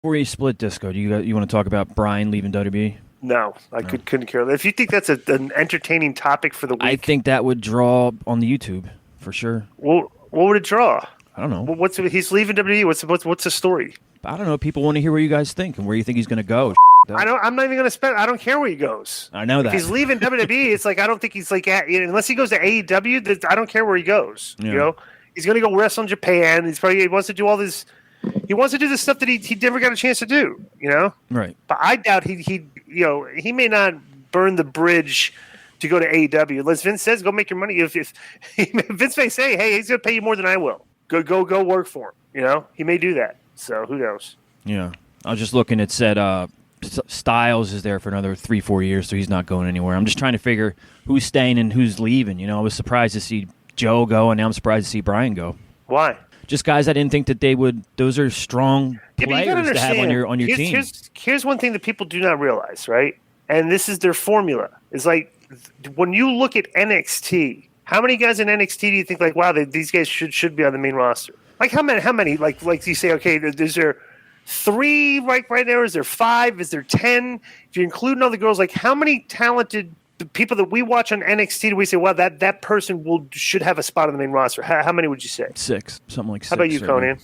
Before you split Disco, you want to talk about Brian leaving WWE? No, I couldn't care less. If you think that's an entertaining topic for the week, I think that would draw on the YouTube for sure. what would it draw? I don't know. He's leaving WWE. What's the story? I don't know. People want to hear what you guys think and where you think he's going to go. I'm not even going to spend. I don't care where he goes. I know that. If he's leaving WWE, it's like I don't think he's like unless he goes to AEW. I don't care where he goes. Yeah. You know, he's going to go wrestle in Japan. He wants to do all this. He wants to do the stuff that he never got a chance to do. You know, right? But I doubt he may not burn the bridge to go to AEW unless Vince says go make your money. If Vince may say, hey, he's going to pay you more than I will. Go work for him. You know, he may do that. So who knows? Yeah, I was just looking. It said Styles is there for another 3-4 years, so he's not going anywhere. I'm just trying to figure who's staying and who's leaving. You know, I was surprised to see Joe go, and now I'm surprised to see Brian go. Why? Just guys I didn't think that they would. Those are strong players to have on your team. Here's one thing that people do not realize, right? And this is their formula. It's like when you look at NXT, how many guys in NXT do you think like, wow, these guys should be on the main roster? Like how many? Like you say, okay, is there 3 right now? Is there 5? Is there 10? If you're including all the girls, like how many talented people that we watch on NXT do we say, well, that person should have a spot on the main roster? How many would you say? 6, something like 6. How about you, Conan?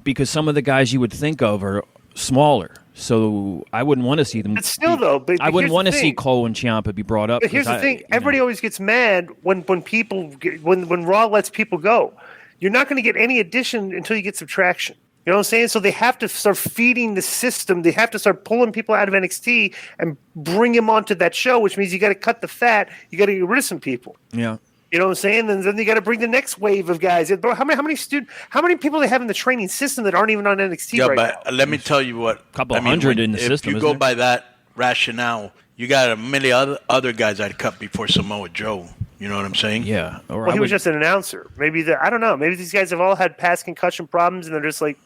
Because some of the guys you would think of are smaller, so I wouldn't want to see them. But still, though, I wouldn't want to see Cole and Ciampa be brought up. But here's the thing: everybody always gets mad when Raw lets people go. You're not going to get any addition until you get subtraction. You know what I'm saying? So they have to start feeding the system. They have to start pulling people out of NXT and bring them onto that show, which means you got to cut the fat. You got to get rid of some people. Yeah. You know what I'm saying? And then you got to bring the next wave of guys. Bro, how many people they have in the training system that aren't even on NXT right now? Yeah, but let me tell you what. Couple hundred in the system. If you go by that rationale, you got a million other guys I'd cut before Samoa Joe. You know what I'm saying? Yeah. Well, he was just an announcer. I don't know. Maybe these guys have all had past concussion problems, and they're just like,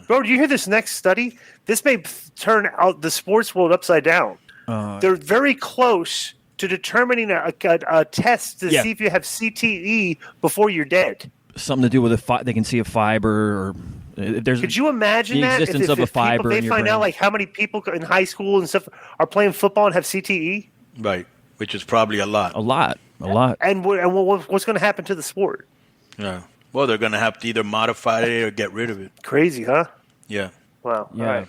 bro, do you hear this next study? This may turn out the sports world upside down. They're very close to determining a test to see if you have CTE before you're dead. Something to do with they can see a fiber or there's. Could you imagine the that existence of a fiber? They find out like how many people in high school and stuff are playing football and have CTE. Right, which is probably a lot. A lot. And what's going to happen to the sport? Yeah. Well, they're going to have to either modify it or get rid of it. Crazy, huh? Yeah. Wow. Yeah. All right.